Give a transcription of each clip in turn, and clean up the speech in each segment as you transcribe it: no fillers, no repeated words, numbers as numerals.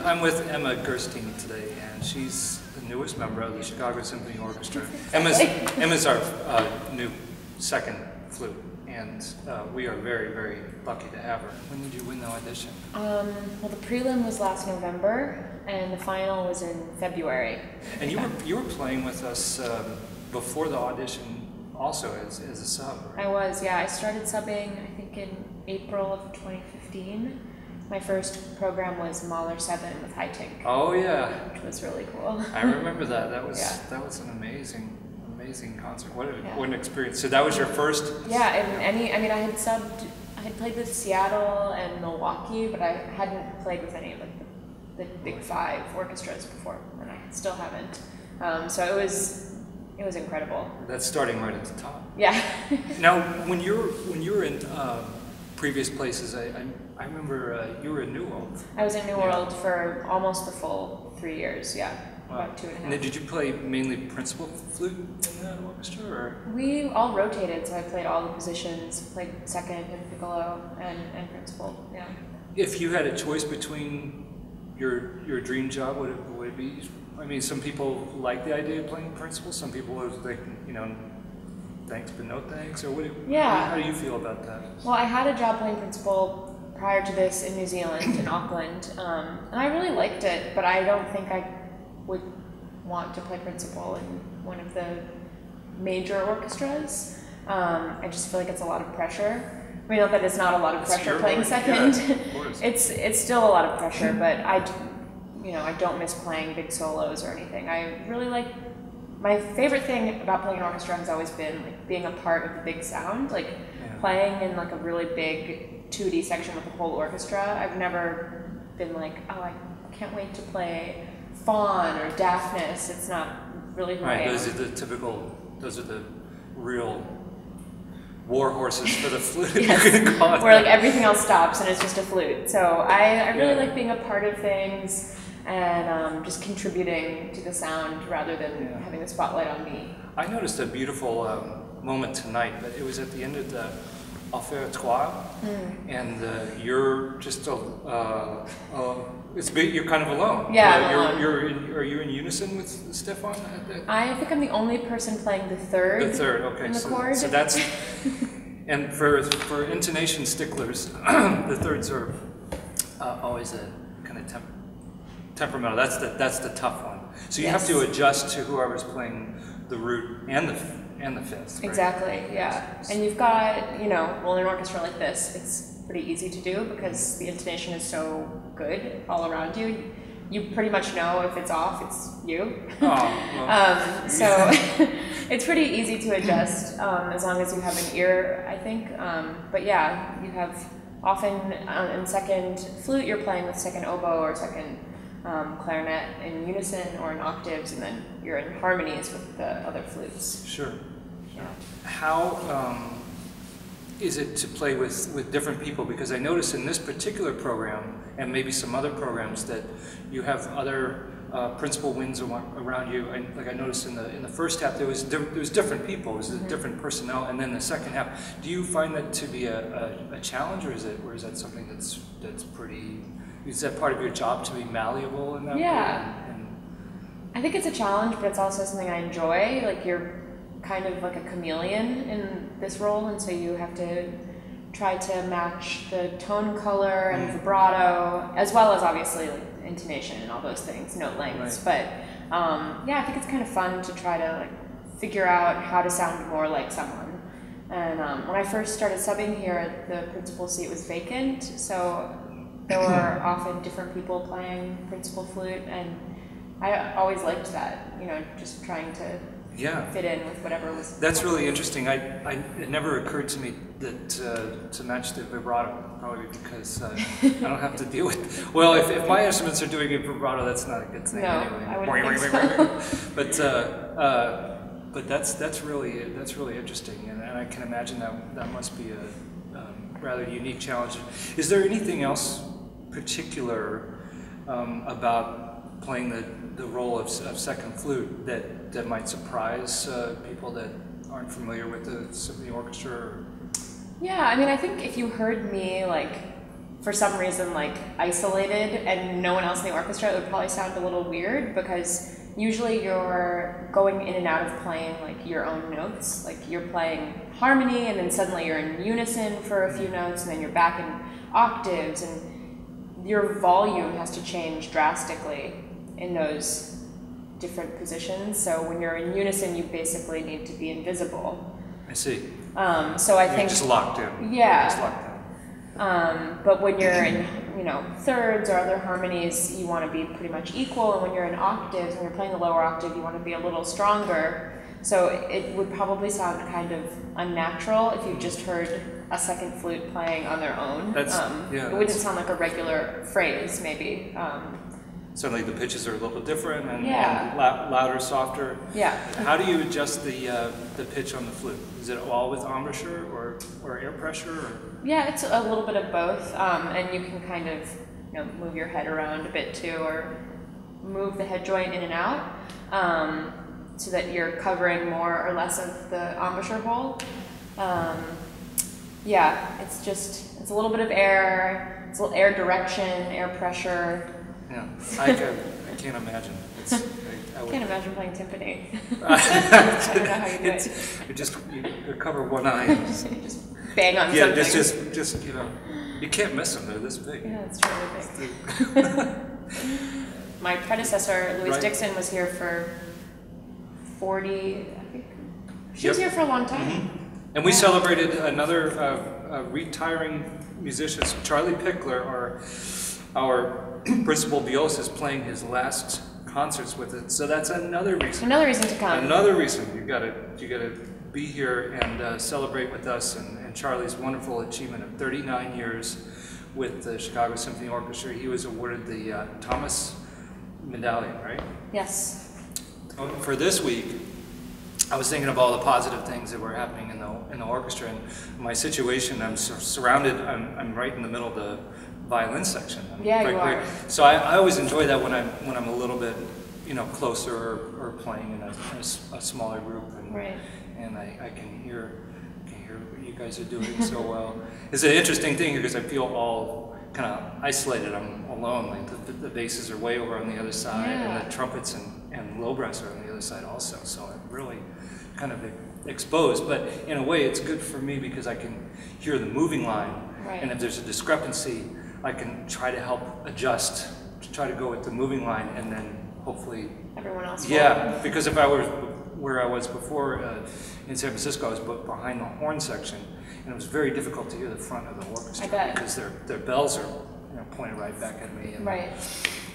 I'm with Emma Gerstein today, and she's the newest member of the Chicago Symphony Orchestra. Emma's our new second flute, and we are very, very lucky to have her. When did you win the audition? Well, the prelim was last November, and the final was in February. And you were playing with us before the audition, also as a sub. Right? I was, yeah. I started subbing, I think, in April of 2015. My first program was Mahler 7 with High Tink. Oh yeah, which was really cool. I remember that. That was an amazing concert. What an experience. So that was your first? Yeah, and I had played with Seattle and Milwaukee, but I hadn't played with any of the big five orchestras before, and I still haven't. So it was incredible. That's starting right at the top. Yeah. Now, when you were in previous places, I remember you were in New World. I was in New World for almost the full 3 years. Yeah, wow. About 2.5. And did you play mainly principal flute in that orchestra, or? We all rotated, so I played all the positions. Played second and piccolo and principal. Yeah. If you had a choice between your dream job, would it be? I mean, some people like the idea of playing principal. Some people would think, thanks but no thanks. Or how do you feel about that? Well, I had a job playing principal prior to this in New Zealand, in Auckland, and I really liked it. But I don't think I would want to play principal in one of the major orchestras. I just feel like it's a lot of pressure. I mean, not that it's not a lot of pressure playing second. Yeah, of course. It's still a lot of pressure, but I don't miss playing big solos or anything. I really like. My favorite thing about playing an orchestra has always been like being a part of the big sound, like playing in like a really big 2D section with the whole orchestra. I've never been like, oh, I can't wait to play Fawn or Daphnis. It's not really who I am. Those are the real war horses for the flute. Yes. Where like everything else stops and it's just a flute. So I really like being a part of things and just contributing to the sound rather than having the spotlight on me. I noticed a beautiful moment tonight, but it was at the end of the Offertoire, and you're just you're kind of alone. Yeah, are you in unison with Stefan? I think I'm the only person playing the third. The third, okay. In the chord. So that's and for intonation sticklers, the thirds are always a kind of temperamental. That's the tough one. So you have to adjust to whoever's playing the root and the fifth. Right? Exactly. Yeah. And you've got in an orchestra like this, it's pretty easy to do because the intonation is so good all around you. You pretty much know if it's off, it's you. Oh, well. So it's pretty easy to adjust as long as you have an ear, I think. But yeah, you have often in second flute, you're playing with second oboe or second clarinet in unison or in octaves, and then you're in harmonies with the other flutes. Sure. Yeah. How is it to play with different people? Because I noticed in this particular program, and maybe some other programs, that you have other principal winds around you. I noticed in the first half there was different people, it was different personnel, and then the second half. Do you find that to be a challenge, or is that something that's pretty? Is that part of your job to be malleable in that way? And I think it's a challenge, but it's also something I enjoy. Like you're kind of like a chameleon in this role, and so you have to try to match the tone color and vibrato, as well as obviously like intonation and all those things, note lengths. Right. But I think it's kind of fun to try to like figure out how to sound more like someone. And when I first started subbing here, the principal seat was vacant, so there were often different people playing principal flute, and I always liked that, just trying to fit in with whatever was. That's really interesting. It never occurred to me that to match the vibrato, probably because I don't have to deal with. Well, if my instruments are doing a vibrato, that's not a good thing. No, anyway. I wouldn't think so. But that's really interesting, and I can imagine that must be a rather unique challenge. Is there anything else particular about playing the role of second flute that might surprise people that aren't familiar with the symphony orchestra? Yeah, I mean, I think if you heard me like for some reason like isolated and no one else in the orchestra, it would probably sound a little weird, because usually you're going in and out of playing like your own notes. Like you're playing harmony and then suddenly you're in unison for a few notes and then you're back in octaves, and your volume has to change drastically in those different positions. So when you're in unison, you basically need to be invisible. I see. So I think just locked in. Yeah. Just locked in. But when you're in, thirds or other harmonies, you want to be pretty much equal. And when you're in octaves, when you're playing the lower octave, you want to be a little stronger. So it would probably sound kind of unnatural if you just heard a second flute playing on their own. It wouldn't sound like a regular phrase, maybe. Certainly the pitches are a little different and louder, softer. Yeah. How do you adjust the pitch on the flute? Is it all with embouchure or air pressure? Or? Yeah, it's a little bit of both, and you can kind of move your head around a bit too, or move the head joint in and out, so that you're covering more or less of the embouchure hole. Yeah, it's a little bit of air, it's a little air direction, air pressure. Yeah, I can't imagine. I can't imagine playing timpani. I don't know how you do it. You cover one eye. And just bang on something. Yeah, just you can't miss them. They're this big. Yeah, it's really big. My predecessor, Louise Dixon, was here for 40. I think she was here for a long time. Mm-hmm. And we celebrated another retiring musician, Charlie Pickler, our principal violist, is playing his last concerts with it. So that's another reason. Another reason to come. Another reason you gotta be here and celebrate with us and Charlie's wonderful achievement of 39 years with the Chicago Symphony Orchestra. He was awarded the Thomas Medallion, right? Yes. For this week, I was thinking of all the positive things that were happening in the orchestra, and my situation. I'm surrounded. I'm right in the middle of the violin section. Yeah, you are. So I always enjoy that when I'm a little bit, closer or playing in a smaller group, and I can hear what you guys are doing so well. It's an interesting thing because I feel all kind of isolated. I'm alone. Like the basses are way over on the other side, and the trumpets and low brass are on the other side also. So I'm really kind of exposed. But in a way, it's good for me because I can hear the moving line, and if there's a discrepancy, I can try to help adjust, to try to go with the moving line, and then hopefully everyone else. Yeah, because if I were where I was before in San Francisco, I was behind the horn section, and it was very difficult to hear the front of the orchestra because their bells are pointed right back at me. And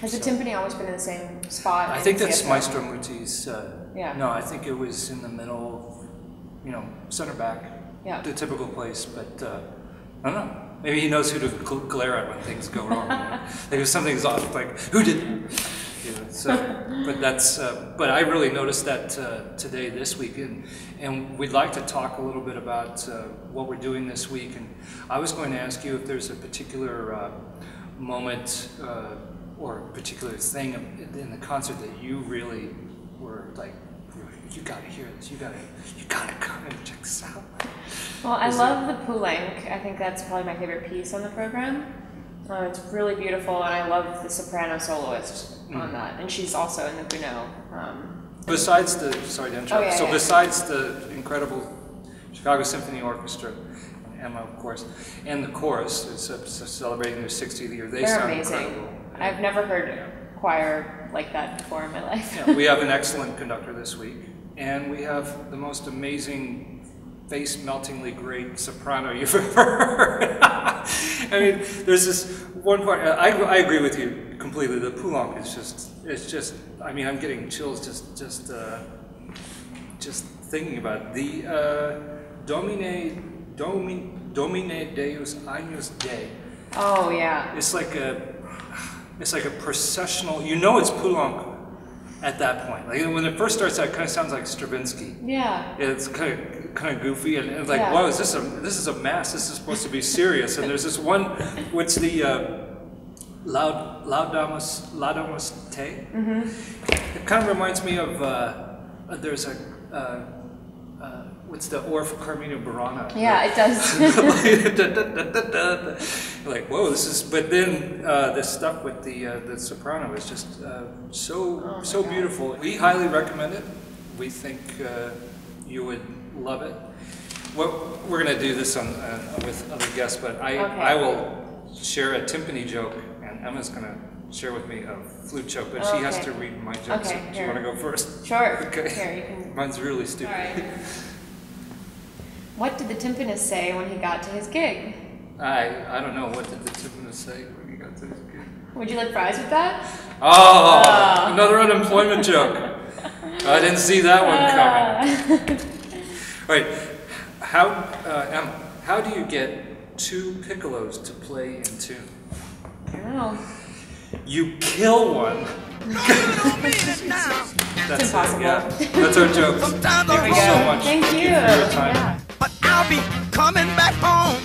has the timpani always been in the same spot? I think that's Maestro Muti's. Yeah. No, I think it was in the middle, center back. Yeah. The typical place, but I don't know. Maybe he knows who to glare at when things go wrong. Like if something's off, like who did it? But I really noticed that today, this week, and we'd like to talk a little bit about what we're doing this week. And I was going to ask you if there's a particular moment or a particular thing in the concert that you really were like, you got to hear this. You got to come and check this out. Well, I love the Poulenc. I think that's probably my favorite piece on the program. It's really beautiful, and I love the soprano soloist on that, and she's also in the Gounod. Besides besides the incredible Chicago Symphony Orchestra, and Emma, of course, and the chorus is celebrating their 60th year. They're sound amazing. Incredible. I've never heard choir like that before in my life. We have an excellent conductor this week, and we have the most amazing, face-meltingly great soprano you've ever heard. I mean, there's this one part. I agree with you completely. The Poulenc is just. I mean, I'm getting chills just thinking about it. The Domine Deus Agnus Dei. Oh yeah. It's like a processional. It's Poulenc at that point. Like when it first starts out, it kind of sounds like Stravinsky. Yeah. It's kind of goofy and it's like, wow, this is a mass. This is supposed to be serious. And there's this one, what's the Laudamus Te? It kind of reminds me of there's a what's the Orff Carmina Burana? Yeah, it does. Like, whoa, this is. But then the stuff with the soprano is just so beautiful. We highly recommend it. We think you would love it. We're going to do this with other guests, but I will share a timpani joke, and Emma's going to share with me a flute joke, but she has to read my jokes. Okay, Do you want to go first? Sure. Okay. Here, you can. Mine's really stupid. All right. What did the timpanist say when he got to his gig? I don't know. What did the timpanist say when he got to his gig? Would you like fries with that? Oh, another unemployment joke. I didn't see that one coming. All right. Emma, how do you get two piccolos to play in tune? I don't know. You kill one. That's impossible. It, yeah. That's our joke. Thank you so much. Thank you. For your time. Yeah. But I'll be coming back home.